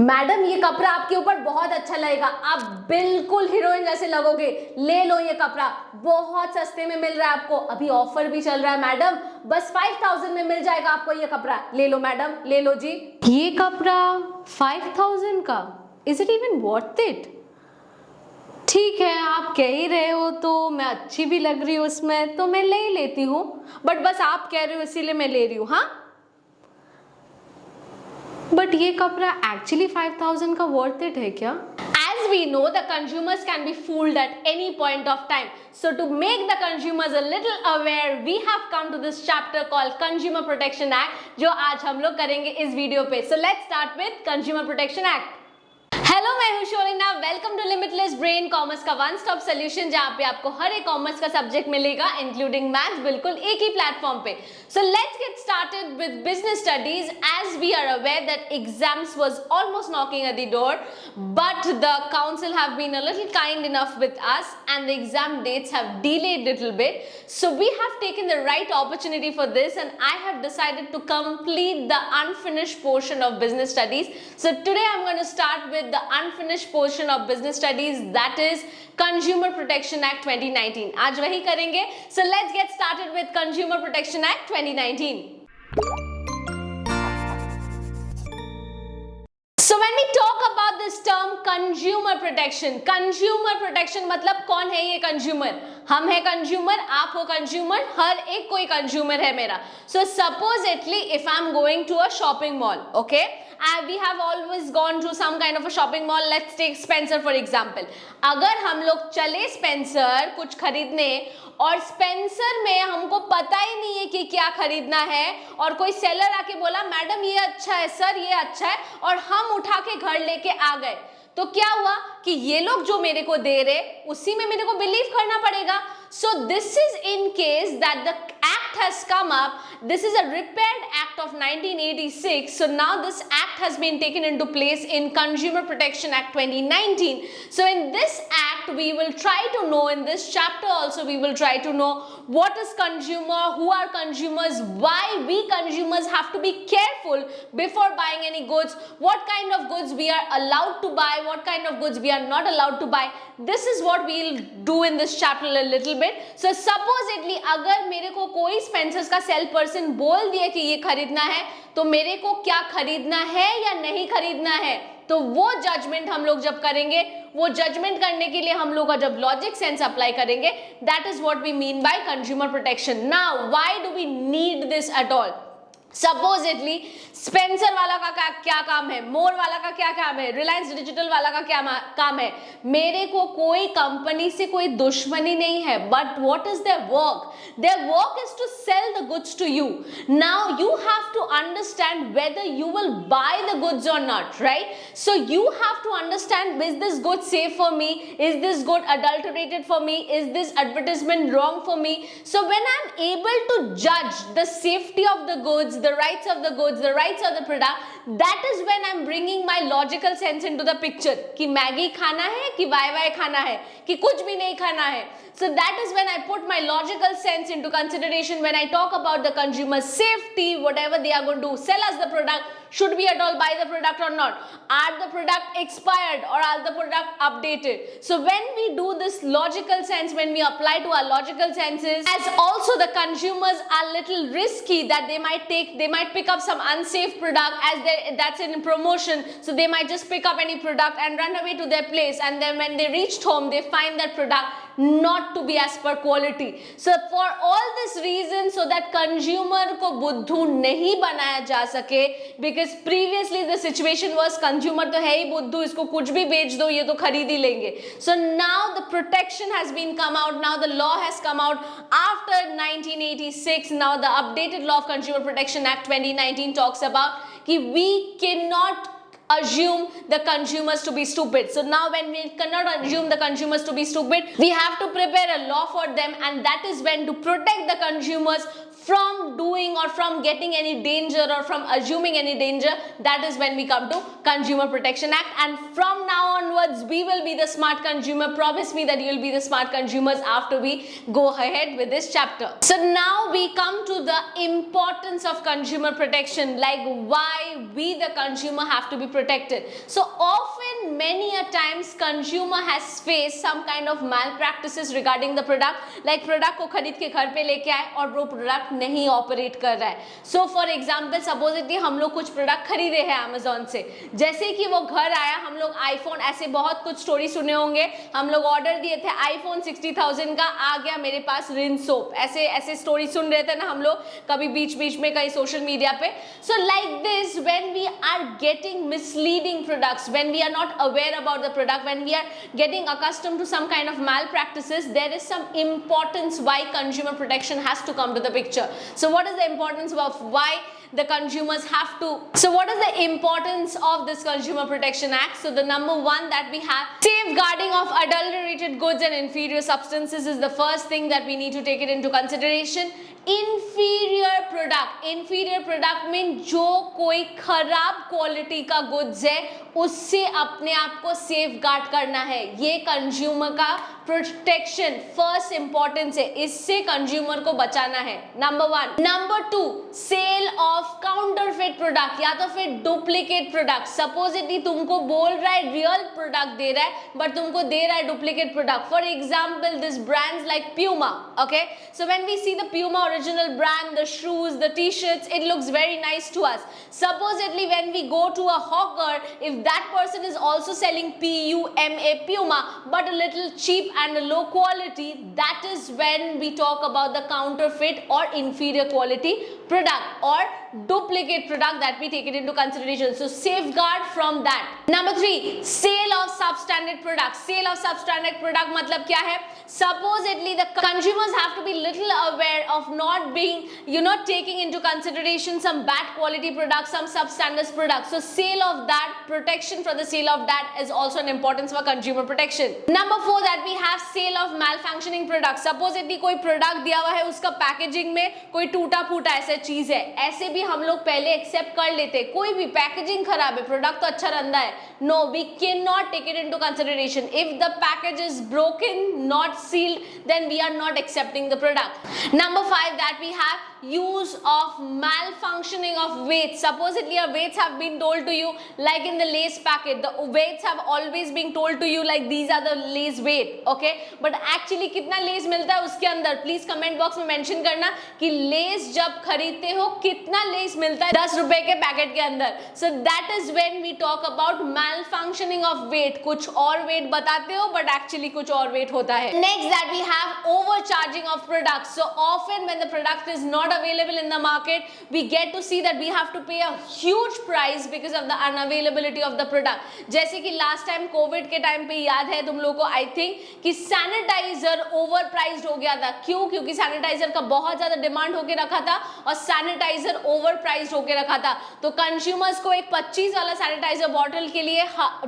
Madam ये कपड़ा आपके ऊपर बहुत अच्छा लगेगा, आप बिल्कुल हीरोइन जैसे लगोगे, ले लो ये कपड़ा, बहुत सस्ते में मिल रहा है आपको, अभी ऑफर भी चल रहा है मैडम, बस 5000 में मिल जाएगा आपको ये कपड़ा, ले लो मैडम, ले लो जी। ये कपड़ा 5000 का, is it even worth it? ठीक है, आप कह ही रहे हो तो मैं अच्छी भी लग रही हूँ उसमें, तो मैं ले ही लेती हूँ, बट बस आप कह रहे हो इसीलिए मैं ले रही हूँ। हाँ, बट ये कपड़ा एक्चुअली 5000 का वर्थ इट है क्या? As we know, the consumers can be fooled at any point of time. So to make the consumers a little aware, we have come to this chapter called Consumer Protection Act, जो आज हम लोग करेंगे इस video पे। So let's start with Consumer Protection Act. Hello, मैं हूं Sholina, welcome to limitless brain, commerce का वन स्टॉप सोल्यूशन, जहां पे आपको हर एक कॉमर्स का सब्जेक्ट मिलेगा इंक्लूडिंग मैथ्स, बिल्कुल एक ही प्लेटफॉर्म पे। So let's get started with business studies. As we are aware that exams was almost knocking at the door, but the council have been a little kind enough with us and the exam dates have delayed little bit. So we have taken the right opportunity for this, and I have decided to complete the unfinished portion of business studies. So today I'm going to start with the unfinished portion of business studies, that is Consumer Protection Act 2019. आज वही करेंगे. So let's get started with Consumer Protection Act 2019. So when we talk about this term consumer protection मतलब कौन है ये consumer? हम है consumer, आप हो consumer, हर एक कोई consumer है मेरा. So supposedly if I'm going to a shopping mall, okay? And we have always gone to some kind of a shopping mall. Let's take Spencer for example. अगर हम लोग चले Spencer कुछ खरीदने और स्पेंसर में हमको पता ही नहीं है कि क्या खरीदना है, और कोई सेलर आके बोला मैडम ये अच्छा है, सर ये अच्छा है, और हम उठा के घर लेके आ गए, तो क्या हुआ कि ये लोग जो मेरे को दे रहे उसी में मेरे को बिलीव करना पड़ेगा. So this is in case that the act has come up. This is a repaired act of 1986. So now this act has been taken into place in Consumer Protection Act 2019. So in this act we will try to know, in this chapter also we will try to know what is consumer, who are consumers, why we consumers have to be careful before buying any goods, what kind of goods we are allowed to buy, what kind of goods we are not allowed to buy. This is what we'll do in this chapter a little bit. So supposedly अगर मेरे को कोई Spencer's का cell person बोल दिया कि ये खरीदना है, तो मेरे को क्या खरीदना है या नहीं खरीदना है, तो वो जजमेंट हम लोग जब करेंगे, वो जजमेंट करने के लिए हम लोग का जब लॉजिक सेंस अप्लाई करेंगे, that is what we mean by consumer protection. Now why do we need this at all? Supposedly Spencer वाला का क्या काम है, मोर वाला का क्या काम है, रिलायंस डिजिटल वाला का क्या काम है, मेरे को कोई कंपनी से कोई दुश्मनी नहीं है, but what is their work? Their work is to sell the goods to you. Now you have to understand whether you will buy the goods और not, right? So you have to understand, is this good safe for me, is this good adulterated for me, is this advertisement wrong for me. So when I am able to जज the safety of the goods, the rights of the goods, the rights of the product, that is when I'm bringing my logical sense into the picture कि Maggi खाना है कि Y खाना है कि कुछ भी नहीं खाना है. So that is when I put my logical sense into consideration when I talk about the consumer safety, whatever they are going to sell us the product, should we at all buy the product or not? Are the product expired or are the product updated? So when we do this logical sense, when we apply to our logical senses, as also the consumers are little risky that they might pick up some unsafe product as that's in promotion, so they might just pick up any product and run away to their place, and then when they reached home they find that product not to be as per quality. So for all this reason, so that consumer को बुद्धू नहीं बनाया जा सके, because previously the situation was consumer तो है ही बुद्धू, इसको कुछ भी बेच दो ये तो खरीद ही लेंगे. So now the protection has been come out, now the law has come out after 1986. Now the updated law of Consumer Protection Act 2019 talks about कि we cannot assume the consumers to be stupid. So now when we cannot assume the consumers to be stupid, we have to prepare a law for them, and that is when to protect the consumers from doing or from getting any danger or from assuming any danger, that is when we come to Consumer Protection Act. And from now onwards, we will be the smart consumer. Promise me that you will be the smart consumers after we go ahead with this chapter. So now we come to the importance of consumer protection, like why we the consumer have to be protected. So often, many a times, consumer has faced some kind of malpractices regarding the product, like product को खरीद के घर पे लेके आए और वो product नहीं ऑपरेट कर रहा है. सो फॉर एग्जाम्पल, सपोजिटली हम लोग कुछ प्रोडक्ट खरीदे हैं अमेजोन से, जैसे कि वो घर आया, हम लोग आईफोन, ऐसे बहुत कुछ स्टोरी सुने होंगे, हम लोग ऑर्डर दिए थे आईफोन 60,000 का, आ गया मेरे पास रिंस सोप, ऐसे ऐसे स्टोरी सुन रहे थे ना हम लोग कभी बीच बीच में कहीं सोशल मीडिया पे. So like this, when we are getting misleading products, when we are not aware about the product, when we are getting accustomed to some kind of malpractices, there is some importance why consumer protection has to come to the picture. So what is the importance of why the consumers have to, so what is the importance of this Consumer Protection Act? So the number one that we have, safeguarding of adulterated goods and inferior substances is the first thing that we need to take it into consideration. inferior product mean जो कोई खराब quality का goods है उससे अपने आप को safe guard करना है. ये कंज्यूमर का प्रोटेक्शन फर्स्ट इंपॉर्टेंस है, इससे कंज्यूमर को बचाना है. Number one. Number two, sale of counterfeit product या तो फिर डुप्लीकेट प्रोडक्ट. सपोजिटली तुमको बोल रहा है रियल प्रोडक्ट दे रहा है बट तुमको दे रहा है duplicate product. For example, this brands like Puma. Okay, so when we see the Puma original brand, the shoes, the t-shirts, it looks very nice to us. Supposedly when we go to a hawker, if that person is also selling Puma but a little cheap and a low quality, that is when we talk about the counterfeit or inferior quality product or duplicate product that we take it into consideration. So safeguard from that. Number three, sale of substandard product. Sale of substandard product मतलब क्या है? Supposedly the consumers have to be little aware of not being, taking into consideration some bad quality products, some substandard products. So sale of that, protection for the sale of that is also an importance for consumer protection. Number four, that we have sale of malfunctioning products. Supposedly कोई product दिया हुआ है, उसका packaging में कोई टूटा फूटा ऐसा चीज है, ऐसे भी हम लोग पहले एक्सेप्ट कर लेते. कोई भी पैकेजिंग खराब है, प्रोडक्ट तो अच्छा रंदा है, no, we can not take it into consideration. If the package is broken, not sealed, then we are not accepting the product. Number five, that we have use of malfunctioning of weights. Supposedly our weights have been told to you, like in the Lay's packet, the weights have always been told to you like these are the Lay's weight, okay, but actually कितना Lay's मिलता है उसके अंदर, please comment box में mention करना कि Lay's जब खरीदते हो कितना Lay's मिलता है 10 रुपए के पैकेट के अंदर. So that is when we talk about malfunctioning of weight. कुछ और weight बताते हो but actually कुछ और weight होता है. Next, that we have overcharging of products. So often when the product is not available in the market, we get to see that we have to pay a huge price because of the unavailability of the product. जैसे कि last time Covid के time पे याद है तुम लोगों को, I think, कि सैनिटाइजर ओवर प्राइस्ड हो गया था. क्यों? क्योंकि सैनिटाइजर का बहुत ज्यादा डिमांड होके रखा था और सैनिटाइजर ओवर प्राइस्ड होके रखा था. तो कंज्यूमर्स को एक 25 वाला सैनिटाइजर बॉटल के लिए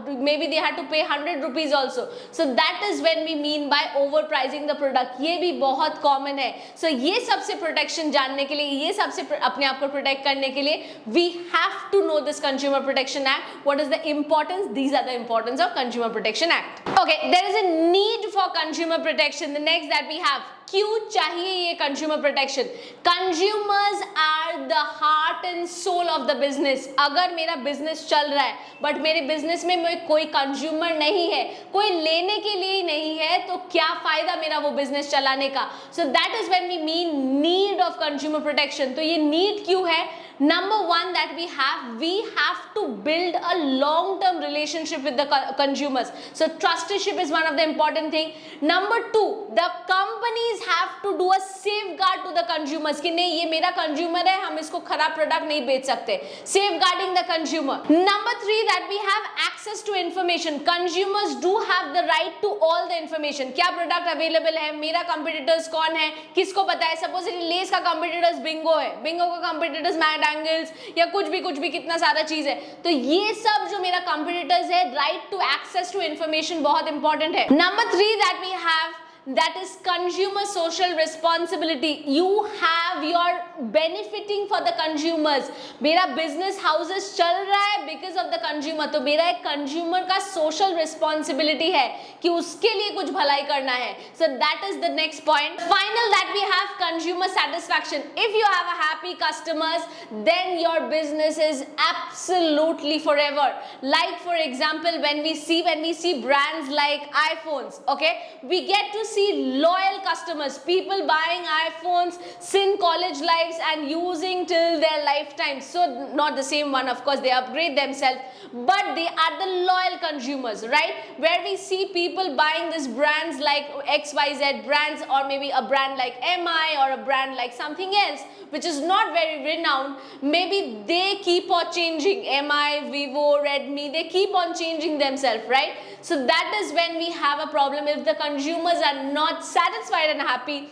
may be they had to pay 100 rupees also. So that is when we mean by over pricing the product. ये भी बहुत कॉमन है. सो ये सबसे प्रोटेक्शन जानने के लिए, ये सबसे अपने आप को प्रोटेक्ट करने के लिए, we have to know this consumer protection act. What is the importance? These are the importance of consumer protection act. Okay, there is a need for consumer protection. The next that we have, क्यों चाहिए ये consumer protection? Consumers are the heart and soul of the business. अगर मेरा business चल रहा है but मेरे business में कोई कंज्यूमर नहीं है, कोई लेने के लिए ही नहीं है, तो क्या फायदा मेरा वो बिजनेस चलाने का? So that is when we mean need of consumer protection. तो ये नीड क्यों है? Number one, that we have to build a long-term relationship with the consumers. So trustership is one of the important thing. Number two, the companies have to do a safeguard to the consumers कि नहीं, ये मेरा consumer है, हम इसको खराब product नहीं बेच सकते. Safeguarding the consumer. Number three, that we have access to information. Consumers do have the right to all the information. क्या product available है, मेरा competitors कौन है, किसको पता है? Supposedly Lay's का competitors Bingo है, Bingo का competitors एंगल्स या कुछ भी कितना सारा चीज है. तो ये सब जो मेरा कंपटीटर्स है, right to access to information बहुत इंपॉर्टेंट है. Number three, that we have that is consumer social responsibility. You have your benefiting for the consumers. मेरा business houses चल रहा है because of the consumer, तो मेरा एक consumer का social responsibility है कि उसके लिए कुछ भलाई करना है. So that is the next point. Final that we have consumer satisfaction. If you have a happy customers, then your business is absolutely forever. Like for example, when we see brands like iPhones, okay, we get to see loyal customers, people buying iPhones since college lives and using till their lifetime. So not the same one, of course, they upgrade themselves, but they are the loyal consumers, right? Where we see people buying these brands like XYZ brands, or maybe a brand like MI or a brand like something else which is not very renowned. Maybe they keep on changing, MI, Vivo, Redmi, they keep on changing themselves, right? So that is when we have a problem. If the consumers are not satisfied and happy,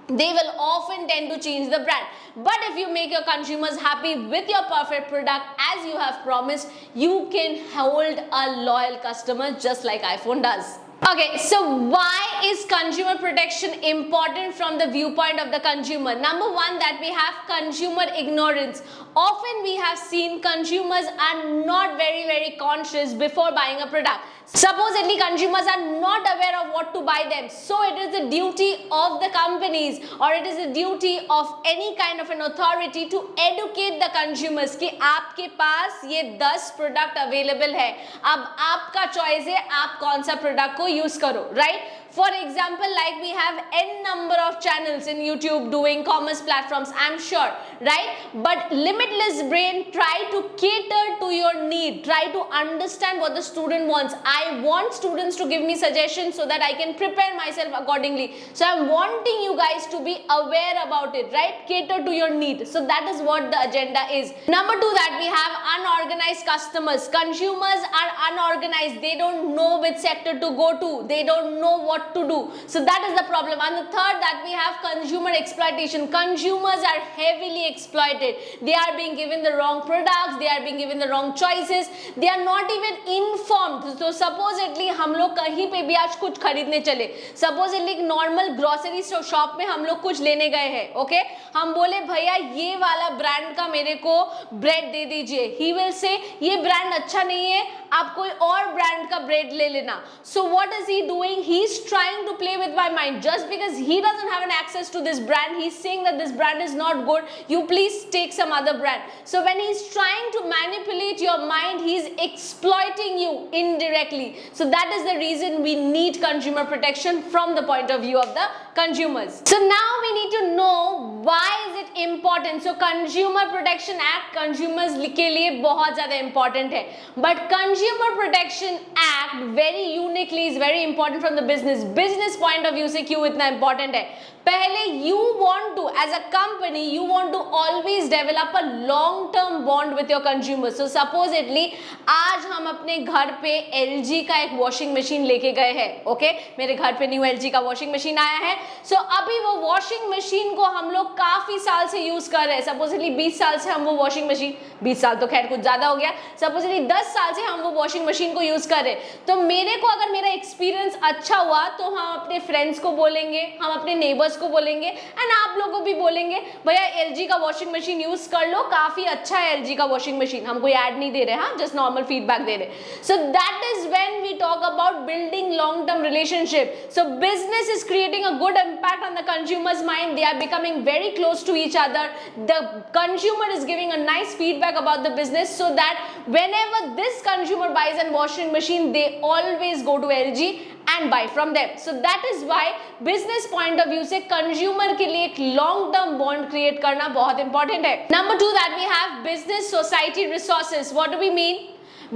they will often tend to change the brand. But if you make your consumers happy with your perfect product as you have promised, you can hold a loyal customer just like iPhone does. Okay, so why is consumer protection important from the viewpoint of the consumer? Number one, that we have consumer ignorance. Often we have seen consumers are not very conscious before buying a product. Supposedly consumers are not aware of what to buy them. So it is the duty of the companies, or it is the duty of any kind of an authority to educate the consumers कि आपके पास ये 10 product available है, अब आपका choice है आप कौन सा प्रोडक्ट को यूज करो, right? For example, like we have n number of channels in YouTube doing commerce platforms, I'm sure, right? But LimitlessBrain try to cater to your need, try to understand what the student wants. I want students to give me suggestions so that I can prepare myself accordingly. So I'm wanting you guys to be aware about it, right? Cater to your need. So that is what the agenda is. Number two, that we have unorganized customers. Consumers are unorganized. They don't know which sector to go to. They don't know what to do. So that is the problem. And the third, that we have consumer exploitation. Consumers are heavily exploited. They are being given the wrong products. They are being given the wrong choices. They are not even informed. So supposedly हम लोग कहीं पे भी आज कुछ खरीदने चले, supposedly एक normal grocery shop में हम लोग कुछ लेने गए हैं, okay? हम बोले भैया ये वाला ब्रांड का मेरे को ब्रेड दे दीजिए. He will say ये ब्रांड अच्छा नहीं है, आप कोई और ब्रांड का ब्रेड ले लेना. So what is he doing? He's trying to play with my mind. Just because he doesn't have an access to this brand, he's saying that this brand is not good, you please take some other brand. So when he's trying to manipulate your mind, he's exploiting you indirectly. So that is the reason we need consumer protection from the point of view of the consumers. So now we need to know why is it important. So Consumer Protection Act consumers के लिए बहुत ज़्यादा important है. But Consumer Protection Act very uniquely is very important from the business point of view से क्यों इतना important है? पहले you want to, as a company, you want to always develop a long-term bond with your consumers. So supposedly आज हम अपने घर पे LG का एक वॉशिंग मशीन लेके गए हैं, ओके? मेरे घर पे न्यू LG का वॉशिंग मशीन आया है. सो अभी वो वॉशिंग मशीन को हम लोग काफी साल से यूज कर रहे हैं. सपोजली 20 साल से हम वो वॉशिंग मशीन, 20 साल तो खैर कुछ ज्यादा हो गया, सपोजली 10 साल से हम वो वॉशिंग मशीन को यूज कर रहे हैं. तो मेरे को अगर मेरा एक्सपीरियंस अच्छा हुआ तो हम अपने फ्रेंड्स को बोलेंगे, हम अपने नेबर्स को बोलेंगे, एंड आप लोगों को भी बोलेंगे भैया LG का वॉशिंग मशीन यूज कर लो, काफी अच्छा है LG का वॉशिंग मशीन. हम कोई ऐड नहीं दे रहे, हाँ, जस्ट नॉर्मल फीडबैक दे रहे. So that is when we talk about building long term relationship. So business is creating a good impact on the consumer's mind. They are becoming very close to each other. The consumer is giving a nice feedback about the business, so that whenever this consumer buys a washing machine, they always go to LG and buy from them. So that is why business point of view से consumer के लिए एक long term bond create करना बहुत important है. Number two, that we have business society resources. What do we mean?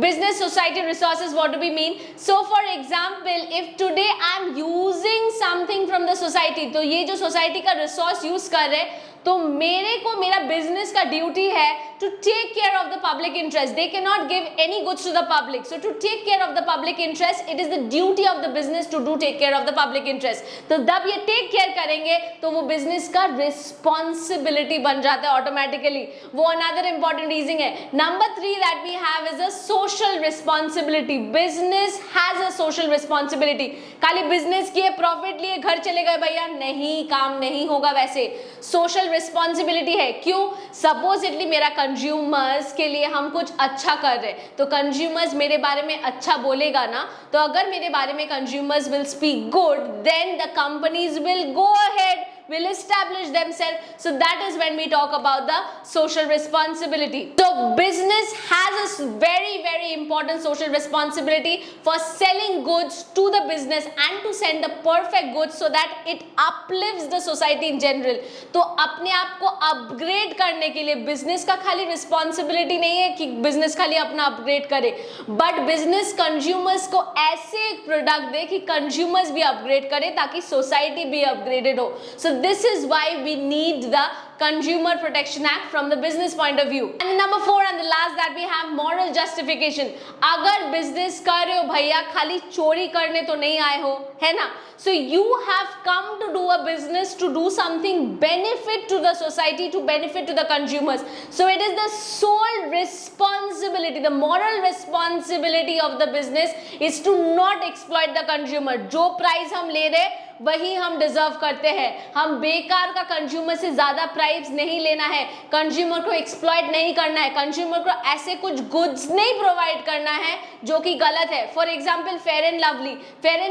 Business society resources, what do we mean? So for example, if today I'm using something from the society, तो ये जो society का resource use कर रहे हैं, तो मेरे को मेरा बिजनेस का ड्यूटी है to take care of the public interest. They cannot give any goods to the public. So to take care of the public interest, it is the duty of the business to do take care of the public interest. तो जब ये take care करेंगे तो वो business का responsibility बन जाता है automatically. वो another important reason है. Number 3 that we have is a social responsibility. Business has a social responsibility. खाली business किए profit लिए घर चले गए भैया, नहीं, काम नहीं होगा वैसे. Social responsibility है. क्यों? Supposedly मेरा कंज्यूमर्स के लिए हम कुछ अच्छा कर रहे हैं, तो कंज्यूमर्स मेरे बारे में अच्छा बोलेगा ना, तो अगर मेरे बारे में consumers will speak good, then the companies will go ahead, will establish themselves. So that is when we talk about the social responsibility. So business has a very important social responsibility for selling goods to the business and to send the perfect goods so that it uplifts the society in general. तो अपने आप को upgrade करने के लिए business का खाली responsibility नहीं है कि बिजनेस खाली अपना अपग्रेड करे, बट बिजनेस कंज्यूमर्स को ऐसे एक प्रोडक्ट दे कि कंज्यूमर्स भी अपग्रेड करे ताकि सोसाइटी भी अपग्रेडेड हो. So this is why we need the Consumer Protection Act from the business point of view. And number 4 and the last that we have moral justification. अगर business कर रहे हो भैया, खाली चोरी करने तो नहीं आए हो, है ना? So you have come to do a business to do something benefit to the society, to benefit to the consumers. So it is the sole responsibility, the moral responsibility of the business is to not exploit the consumer. जो price हम ले रहे वही हम deserve करते हैं. हम बेकार का कंज्यूमर से ज्यादा प्राइस नहीं लेना है, कंज्यूमर को एक्सप्लॉइट नहीं करना है, कंज्यूमर को ऐसे कुछ गुड्स नहीं प्रोवाइड करना है जो कि गलत है. For example fair and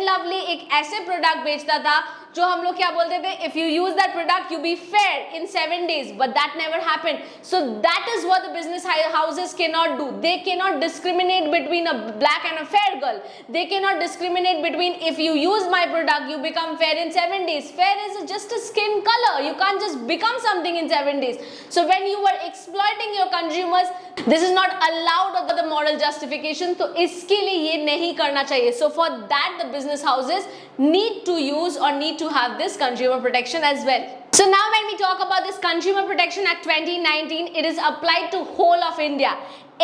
lovely एक ऐसे प्रोडक्ट बेचता था जो हम लोग क्या बोलते थे, if you use that product you be fair in 7 days, but that never happened. So that is what the business houses cannot do. They cannot discriminate between a black and a fair girl. They cannot discriminate between if you use my product you become fair in 7 days. Fair is just a skin color. You can't just become something in 7 days. So when you were exploiting your consumers, this is not allowed under the moral justification. तो इसके लिए ये नहीं करना चाहिए. So for that the business houses need to use or need to have this consumer protection as well. So now when we talk about this Consumer Protection Act 2019, it is applied to whole of India.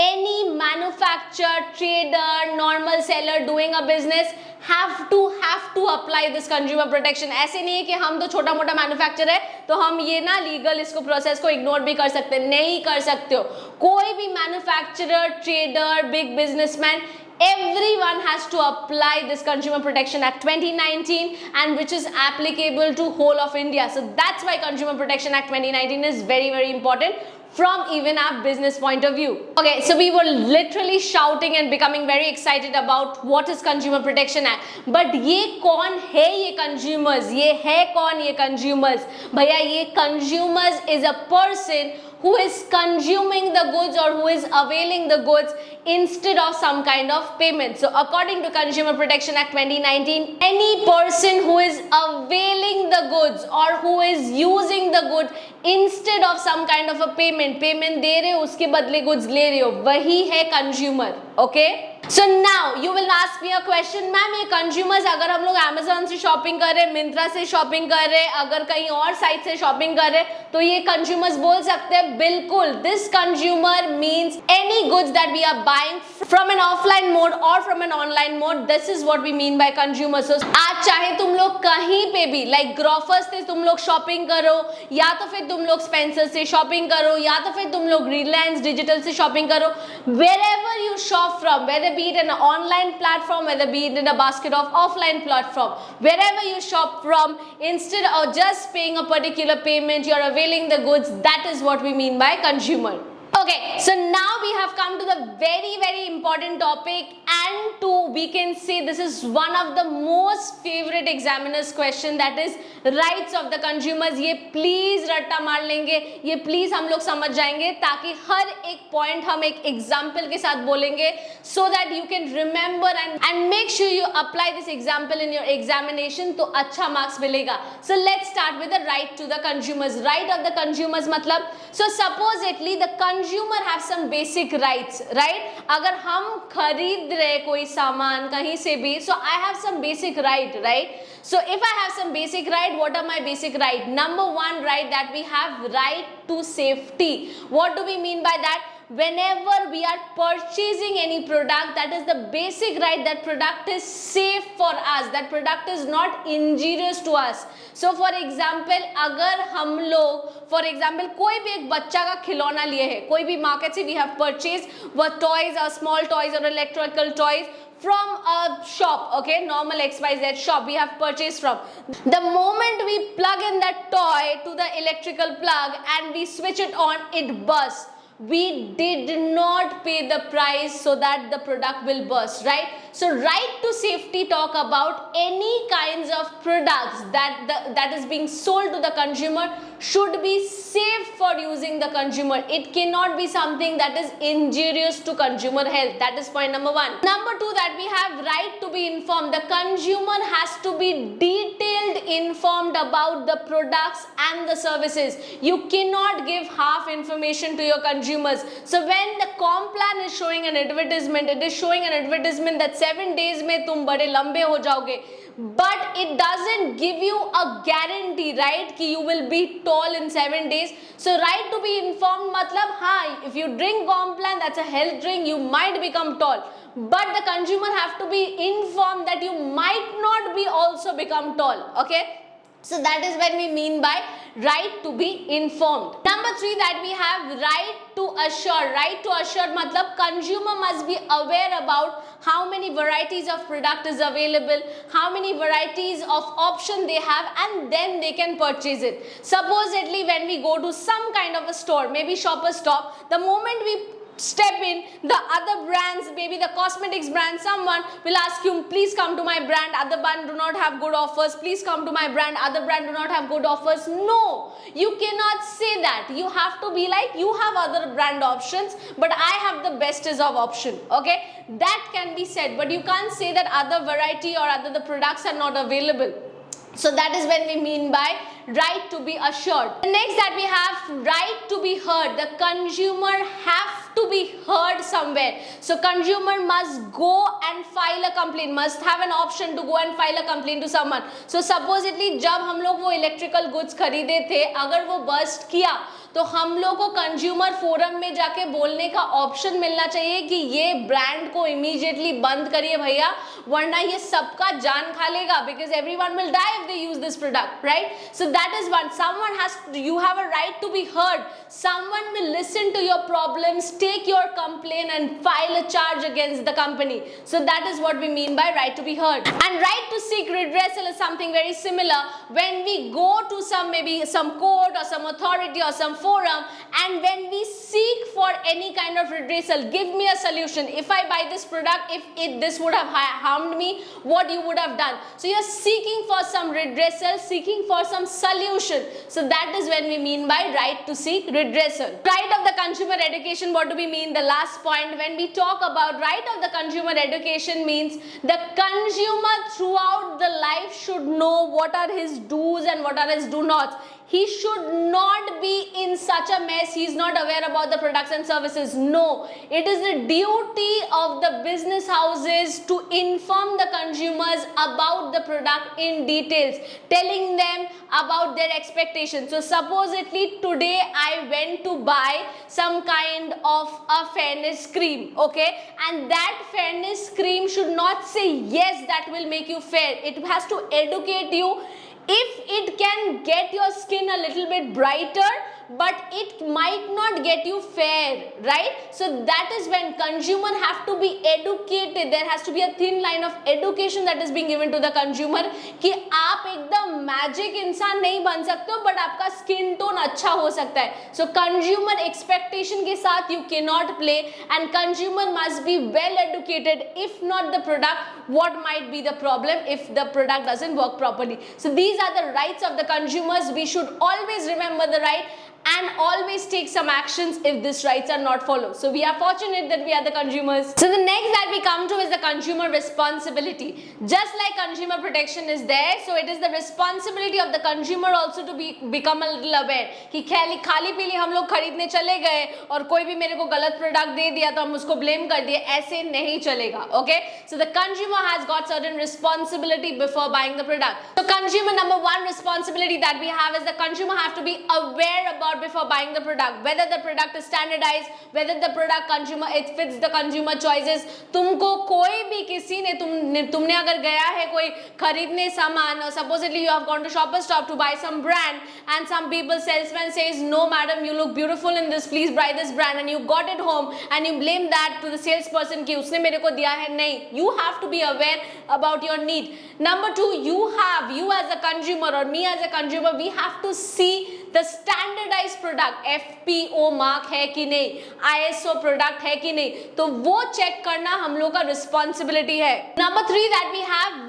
Any manufacturer, trader, normal seller doing a business have to apply this consumer protection. ऐसे नहीं है कि हम तो छोटा मोटा manufacturer है तो हम ये ना लीगल इसको प्रोसेस को इग्नोर भी कर सकते हैं. नहीं कर सकते हो. कोई भी manufacturer, trader, big businessman, everyone has to apply this Consumer Protection Act 2019 and which is applicable to whole of India. So that's why Consumer Protection Act 2019 is very important from even our business point of view. Okay, so we were literally shouting and becoming very excited about what is Consumer Protection Act. But ये कौन है ये consumers? ये है कौन ये consumers? भैया ये consumers is a person who is consuming the goods or who is availing the goods instead of some kind of payment. So according to Consumer Protection Act 2019, any person who is availing the goods or who is using the good instead of some kind of a payment दे रहे हो उसके बदले goods ले रहे हो, वही है consumer. Okay? So now you will ask me a question, ma'am ये consumers अगर हम लोग Amazon से शॉपिंग कर रहे, मिंत्रा से शॉपिंग कर रहे, अगर कहीं और साइट से शॉपिंग कर रहे, तो ये consumers बोल सकते हैं? बिल्कुल. This consumer means any goods that we are buying from an offline mode or from an online mode. This is what we mean by consumer. So आज चाहे तुम लोग कहीं पे भी like Grofers से तुम लोग शॉपिंग करो, या तो फिर तुम लोग Spencer से शॉपिंग करो, या तो फिर तुम लोग Reliance Digital से शॉपिंग करो, wherever you shop from, whether be it an online platform, whether be it in a basket of offline platform, wherever you shop from, instead of just paying a particular payment, you are availing the goods. That is what we mean by consumer. Okay, so now we have come to the very important topic, and we can say this is one of the most favorite examiners question, that is rights of the consumers. ये please रट्टा मार लेंगे, ये please हम लोग समझ जाएंगे ताकि हर एक point हम एक example के साथ बोलेंगे, so that you can remember and make sure you apply this example in your examination, तो अच्छा marks मिलेगा. So let's start with the right to the consumers. Right of the consumers मतलब, so supposedly the consumer have some basic rights, right? अगर हम खरीद रहे कोई सामान सामान कहीं से भी, so I have some basic right? So if I have some basic right, what are my basic right? Number one right that we have, right to safety. What do we mean by that? Whenever we are purchasing any product, that is the basic right, that product is safe for us, that product is not injurious to us. So for example, अगर हम लोग for example कोई भी एक बच्चा का खिलौना लिए है, कोई भी मार्केट से we have purchased what toys or small toys or electrical toys from a shop, okay, normal XYZ shop we have purchased from. The moment we plug in that toy to the electrical plug and we switch it on, it bursts. We did not pay the price so that the product will burst, right? So right to safety talk about any kinds of products that is being sold to the consumer should be safe for using the consumer. It cannot be something that is injurious to consumer health. That is point number one. Number two, that we have right to be informed. The consumer has to be detailed informed about the products and the services. You cannot give half information to your consumers. So when the Complan is showing an advertisement, it is showing an advertisement that 7 days में तुम बड़े लंबे हो जाओगे, but it doesn't give you a guarantee, right, कि you will be tall in 7 days. So right to be informed मतलब हाँ, if you drink Complan, that's a health drink, you might become tall, but the consumer have to be informed that you might not be also become tall, okay? So that is when we mean by right to be informed. Number three, that we have right to assure. Right to assure matlab consumer must be aware about how many varieties of product is available, how many varieties of option they have, and then they can purchase it. Supposedly when we go to some kind of a store, maybe Shoppers Stop, the moment we step in, the other brands, maybe the cosmetics brand, someone will ask you, please come to my brand, other brand do not have good offers, please come to my brand, other brand do not have good offers. No, you cannot say that. You have to be like, you have other brand options, but I have the bestest of option, okay? That can be said, but you can't say that other variety or other the products are not available. So that is when we mean by right to be assured. The next, that we have right to be heard. The consumer have to be heard somewhere. So consumer must go and file a complaint, must have an option to go and file a complaint to someone. So supposedly जब हम लोग वो electrical goods खरीदे थे, अगर वो burst किया तो हम लोग को कंज्यूमर फोरम में जाके बोलने का ऑप्शन मिलना चाहिए कि ये ब्रांड को इमीडिएटली बंद करिए भैया, वरना ये सबका जान खा लेगा, because everyone will die if they use this product, right? So that is one. Someone has, you have a right to be heard. Someone will listen to your problems, take your complaint and file a charge against the company. So that is what we mean by right to be heard. And right to seek redressal is something very similar. When we go to some, maybe some court or some authority or some forum, and when we seek for any kind of redressal, give me a solution. If I buy this product, if this would have harmed me, what you would have done? So you're seeking for some redressal, seeking for some solution. So that is when we mean by right to seek redressal. Right of the consumer education, what do we mean? The last point, when we talk about right of the consumer education, means the consumer throughout the life should know what are his do's and what are his do nots. He should not be in such a mess. He is not aware about the products and services. No, it is the duty of the business houses to inform the consumers about the product in details, telling them about their expectations. So supposedly today I went to buy some kind of a fairness cream, okay, and that fairness cream should not say yes, that will make you fair. It has to educate you. If it can get your skin a little bit brighter, but it might not get you fair, right? So that is when consumer have to be educated. There has to be a thin line of education that is being given to the consumer कि आप एकदम magic इंसान नहीं बन सकते हो, but आपका skin tone अच्छा हो सकता है. So consumer expectation के साथ you cannot play, and consumer must be well educated. If not the product, what might be the problem if the product doesn't work properly? So these are the rights of the consumers. We should always remember the right. and always take some actions if these rights are not followed. So we are fortunate that we are the consumers. So the next that we come to is the consumer responsibility. Just like consumer protection is there, so it is the responsibility of the consumer also to become a little aware कि खाली पीली हम लोग खरीदने चले गए और कोई भी मेरे को गलत प्रोडक्ट दे दिया तो हम उसको ब्लेम कर दिए, ऐसे नहीं चलेगा. Okay, so the consumer has got certain responsibility before buying the product. So consumer number one responsibility that we have is the consumer have to be aware about before buying the product, whether the product is standardized, whether the product consumer it fits the consumer choices. तुमको कोई भी किसी ने तुमने अगर गया है कोई खरीदने सामान, or supposedly you have gone to Shoppers Stop to buy some brand and some people salesman says no madam you look beautiful in this, please buy this brand, and you got it home and you blame that to the salesperson कि उसने मेरे को दिया है. नहीं, you have to be aware about your need. Number two, you as a consumer or me as a consumer, we have to see the standardized product, FPO mark है कि नहीं, ISO product है कि नहीं, तो वो चेक करना हम लोग का responsibility है. Number three that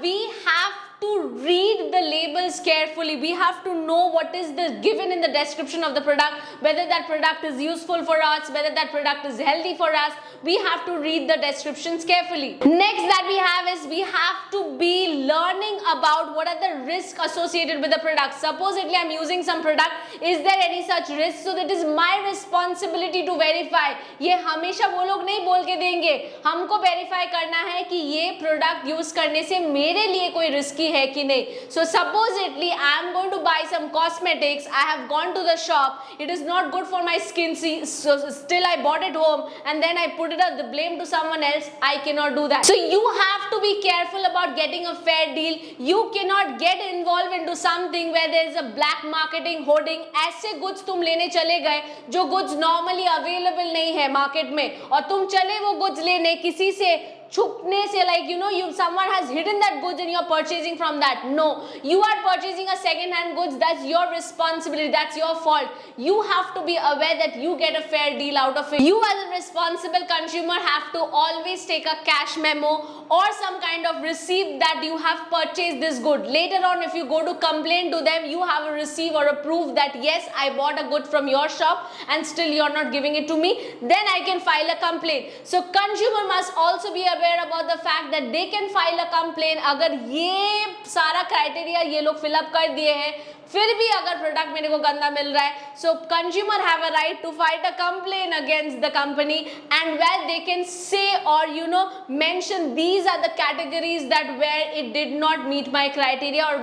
we have to read the labels carefully. We have to know what is given in the description of the product, whether that product is useful for us, whether that product is healthy for us. We have to read the descriptions carefully. Next that we have is we have to be learning about what are the risks associated with the product. Supposedly I'm using some product, is there any such risk? So that is my responsibility to verify. ये हमेशा वो लोग नहीं बोल के देंगे, हमको verify करना है कि ये product use करने से मेरे लिए कोई risky है कि नहीं. So supposedly I am going to buy some cosmetics, I have gone to the shop, it is not good for my skin, so still I bought it home and then I put it up the blame to someone else. I cannot do that. So you have to be careful about getting a fair deal. You cannot get involved into something where there is a black marketing hoarding. ऐसे goods तुम लेने चले गए जो goods normally available नहीं है market में, और तुम चले वो goods लेने किसी से छुपने से, like someone has hidden that goods and you are purchasing from that. No, you are purchasing a second hand goods, that's your responsibility, that's your fault. You have to be aware that you get a fair deal out of it. You as a responsible consumer have to always take a cash memo or some kind of receipt that you have purchased this good. Later on if you go to complain to them, you have a receipt or a proof that yes, I bought a good from your shop and still you are not giving it to me, then I can file a complaint. So consumer must also be aware about the fact that they can file a complaint अगर ये सारा criteria ये लोग fill up कर दिए हैं, फिर भी अगर प्रोडक्ट मेरे को गंदा मिल रहा है, so consumer have a right to fight a complaint against the company, and where they can say or mention these are the categories that where it did not meet my criteria or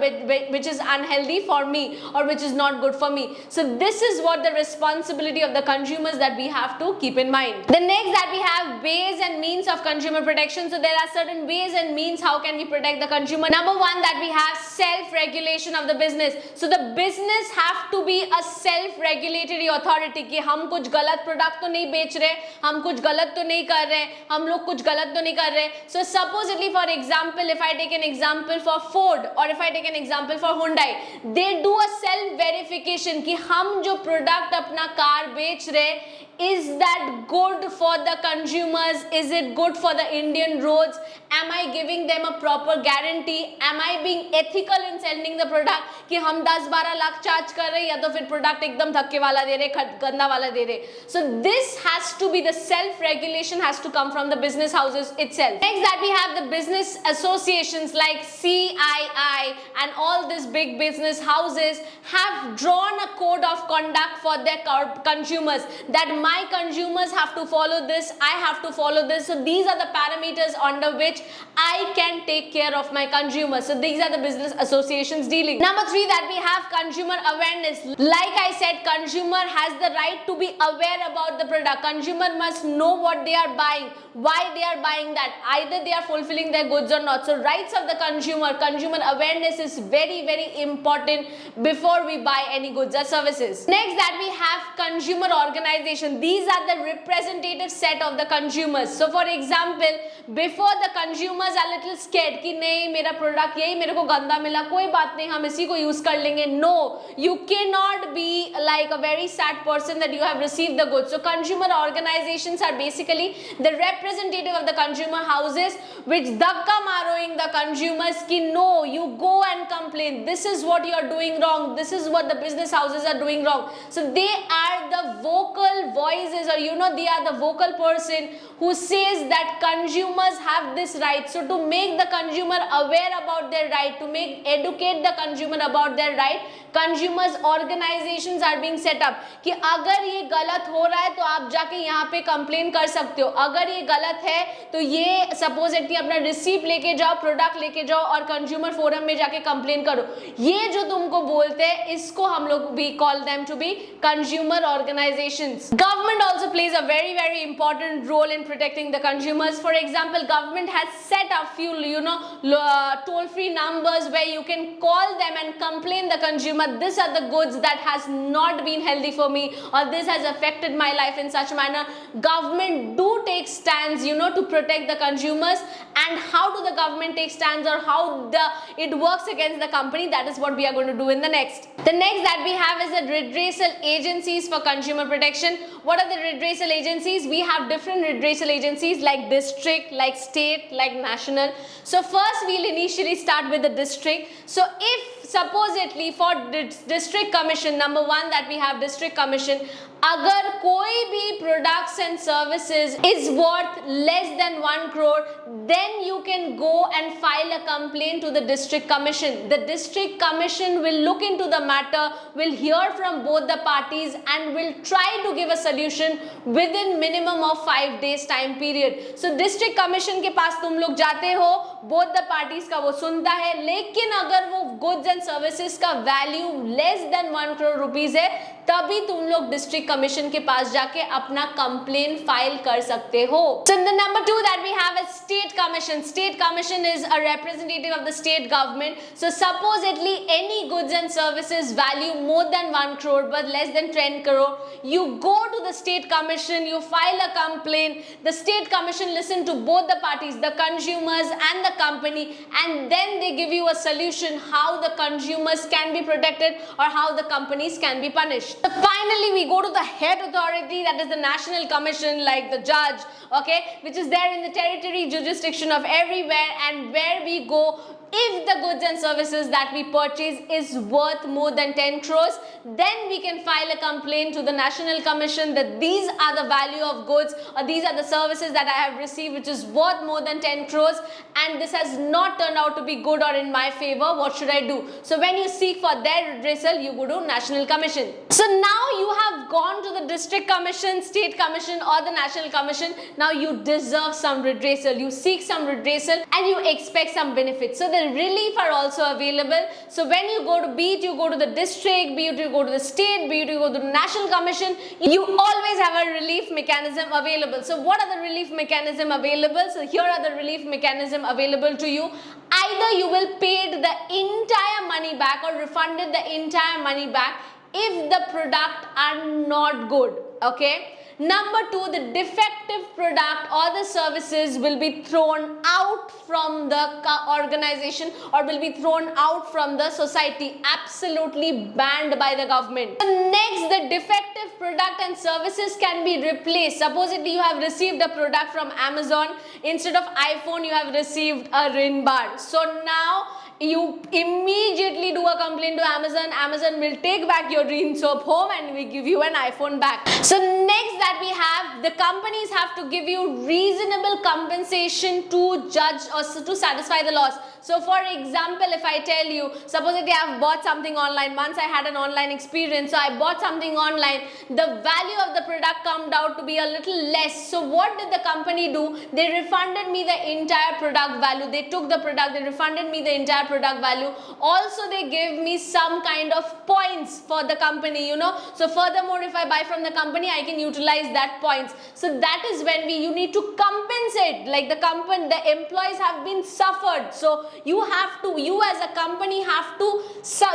which is unhealthy for me or which is not good for me. So this is what the responsibility of the consumers that we have to keep in mind. The next that we have ways and means of consumer protection. So there are certain ways and means how can we protect the consumer. Number one that we have self-regulation of the business. So the business have to be a self-regulatory authority कि हम कुछ गलत product तो नहीं बेच रहे, हम कुछ गलत तो नहीं कर रहे, हम लोग कुछ गलत तो नहीं कर रहे. So supposedly for example, if I take an example for Ford or if I take an example for Hyundai, they do a self-verification कि हम जो प्रोडक्ट अपना कार बेच रहे, is that good for the consumers? Is it good for the Indian roads? Am I giving them a proper guarantee? Am I being ethical in selling the product कि हम 10-12 lakh charge कर रहे या तो फिर प्रोडक्ट एकदम धक्के वाला दे रहे, गंदा वाला दे रहे. So this has to be, the self-regulation has to come from the business houses itself. Next that we have the business associations like CII and all these big business houses have drawn a code of conduct for their consumers that my consumers have to follow this, I have to follow this. So these are the parameters under which I can take care of my consumers. So these are the business associations dealing. Number three that we have consumer awareness. Like I said, consumer has the right to be aware about the product. Consumer must know what they are buying, why they are buying that, either they are fulfilling their goods or not. So rights of the consumer awareness is very, very important before we buy any goods or services. Next that we have consumer organization. protection. These are the representative set of the consumers. So for example, before the consumers are little scared कि नहीं मेरा product यही मेरे को गंदा मिला, कोई बात नहीं हम इसी को use कर लेंगे. No, you cannot be like a very sad person that you have received the goods. So consumer organizations are basically the representative of the consumer houses which धक्का मारोing the consumers कि no, you go and complain. This is what you are doing wrong. This is what the business houses are doing wrong. So they are the vocal voices, or they are the vocal person who says that consumers have this right. So to make the consumer aware about their right, to educate the consumer about their right, consumers organizations are being set up कि अगर ये गलत हो रहा है तो आप जाके यहाँ पे कंप्लेन कर सकते हो. अगर ये गलत है तो ये सपोज इतनी अपना रिसीप्ट लेके जाओ, प्रोडक्ट लेके जाओ और कंज्यूमर फोरम में जाके कंप्लेन करो. ये जो तुमको बोलते हैं इसको हम लोग भी call them to be consumer organisations. Government also plays a very very important role in protecting the consumers. For example, government has set up few toll free numbers where you can call them and complain the consumer, these are the goods that has not been healthy for me, or this has affected my life in such manner. Government do take stands to protect the consumers. And how do the government take stands, or how it works against the company, that is what we are going to do in the next. The next that we have is the redressal agencies for consumer protection. What are the redressal agencies? We have different redressal agencies like district, like state, like national. So first we'll initially start with the district. So if supposedly for district commission, number one that we have district commission, अगर कोई भी products and services is worth less than 1 crore, then you can go and file a complaint to the district commission. The district commission will look into the matter, will hear from both the parties and will try to give a solution within minimum of 5 days time period. So district commission के पास तुम लोग जाते हो, both the parties का वो सुनता है, लेकिन अगर वो goods and services का value less than 1 crore rupees है, तभी तुम लोग डिस्ट्रिक्ट कमीशन के पास जाके अपना कंप्लेन फाइल कर सकते हो. So the number 2 that we have is state commission. State commission is a representative of the state government. So supposedly any goods and services value more than 1 crore but less than 10 crore, you go to the state commission, you file a complaint. The state commission listen to both the parties, the consumers and the company, and then they give you a solution how the consumers can be protected or how the companies can be punished. So finally we go to the head authority, that is the national commission, like the judge, okay, which is there in the territory jurisdiction of everywhere, and where we go if the goods and services that we purchase is worth more than 10 crores, then we can file a complaint to the national commission that these are the value of goods or these are the services that I have received which is worth more than 10 crores and this has not turned out to be good or in my favor. What should I do? So when you seek for their redressal, you go to national commission. So now you have gone to the district commission, state commission or the national commission. Now you deserve some redressal. You seek some redressal and you expect some benefits. So the relief are also available. So when you go to, be it you go to the district, be it you go to the state, be it you go to the national commission, you always have a relief mechanism available. So what are the relief mechanism available? So here are the relief mechanism available to you. Either you will pay the entire money back or refunded the entire money back if the product are not good, okay. Number 2, the defective product or the services will be thrown out from the organization or will be thrown out from the society, absolutely banned by the government. Next, the defective product and services can be replaced. Supposedly you have received a product from Amazon, instead of iPhone you have received a RIN bar. So now you immediately do a complaint to Amazon. Amazon will take back your RIN soap home and we give you an iPhone back. So next that we have, the companies have to give you reasonable compensation to judge or to satisfy the loss. So for example, if I tell you, supposedly I have bought something online. Once I had an online experience, so I bought something online. The value of the product came out to be a little less. So what did the company do? They refunded me the entire product value. They took the product, they refunded me the entire product value. Also they give me some kind of points for the company, you know. So furthermore, if I buy from the company, I can utilize that points. So that is when you need to compensate, like the employees have been suffered. So you as a company have to,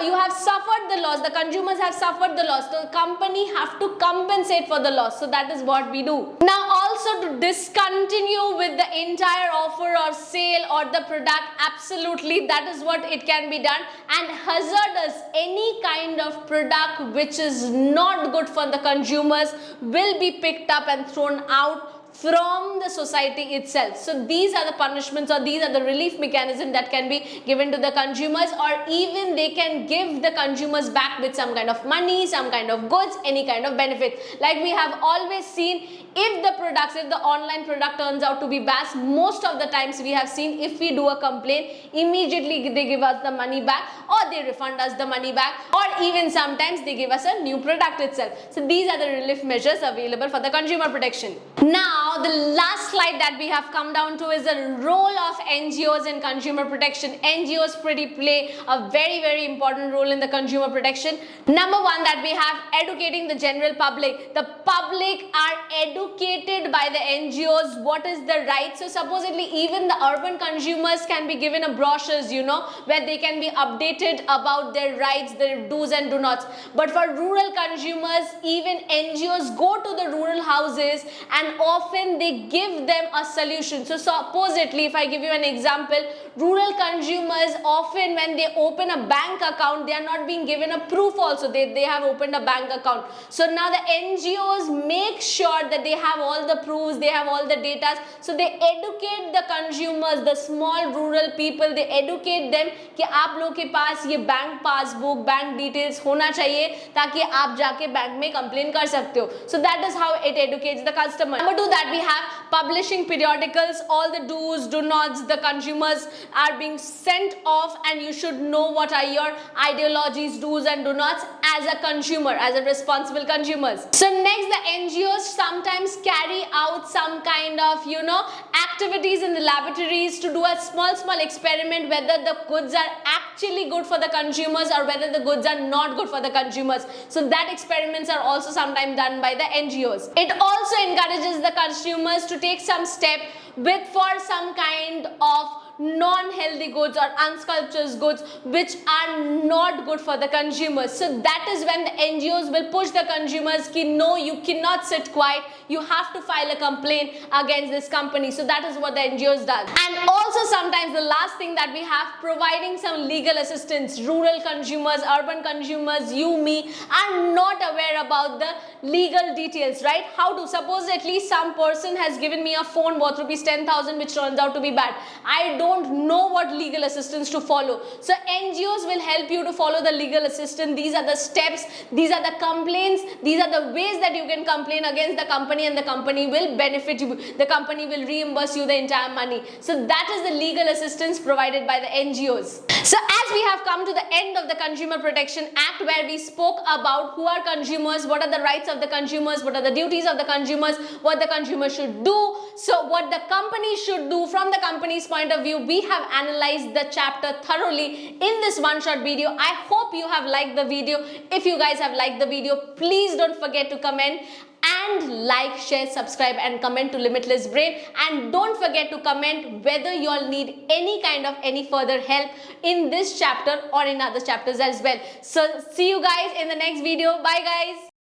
you have suffered the loss, the consumers have suffered the loss, the company have to compensate for the loss. So that is what we do. Now also to discontinue with the entire offer or sale or the product, absolutely, that is what it can be done. And hazardous, any kind of product which is not good for the consumers will be picked up and thrown out from the society itself. So these are the punishments, or these are the relief mechanism that can be given to the consumers, or even they can give the consumers back with some kind of money, some kind of goods, any kind of benefit. Like we have always seen, if the online product turns out to be bad, most of the times we have seen, if we do a complaint, immediately they give us the money back, or they refund us the money back, or even sometimes they give us a new product itself. So these are the relief measures available for the consumer protection. Now the last slide that we have come down to is the role of NGOs in consumer protection. NGOs play a very important role in the consumer protection. Number one, that we have educating the general public. The public are educated by the NGOs what is the right. So supposedly even the urban consumers can be given a brochures, you know, where they can be updated about their rights, their do's and do nots. But for rural consumers, even NGOs go to the rural houses and often they give them a solution. So supposedly, if I give you an example, rural consumers often when they open a bank account, they are not being given a proof also. They have opened a bank account. So now the NGOs make sure that they have all the proofs, they have all the data. So they educate the consumers, the small rural people, they educate them कि आप लोग के पास ये bank passbook, bank details होना चाहिए ताकि आप जाके बैंक में कंप्लेन कर सकते हो. So that is how it educates the customer. Number two, that we have publishing periodicals, all the do's, do nots, the consumers are being sent off, and you should know what are your ideologies, do's and do nots as a consumer, as a responsible consumers. So next, the NGOs sometimes carry out some kind of, you know, activities in the laboratories to do a small experiment whether the goods are actually good for the consumers or whether the goods are not good for the consumers. So that experiments are also sometimes done by the NGOs. It also encourages the consumers to take some step for some kind of non-healthy goods or unsculptured goods which are not good for the consumers. So that is when the NGOs will push the consumers ki no, you cannot sit quiet, you have to file a complaint against this company. So that is what the NGOs does. And also sometimes the last thing that we have, providing some legal assistance. Rural consumers, urban consumers, you, me, are not aware about the legal details, right? How to, suppose at least some person has given me a phone worth rupees 10,000 which turns out to be bad. I don't know what legal assistance to follow. So NGOs will help you to follow the legal assistance. These are the steps, these are the complaints, these are the ways that you can complain against the company, and the company will benefit you. The company will reimburse you the entire money. So that is the legal assistance provided by the NGOs. So as we have come to the end of the Consumer Protection Act, where we spoke about who are consumers, what are the rights of the consumers, what are the duties of the consumers, what the consumer should do, so what the company should do from the company's point of view, we have analyzed the chapter thoroughly in this one short video. I hope you have liked the video. If you guys have liked the video, please don't forget to comment and like, share, subscribe and comment to Limitless Brain, and don't forget to comment whether you all need any further help in this chapter or in other chapters as well. So see you guys in the next video. Bye guys.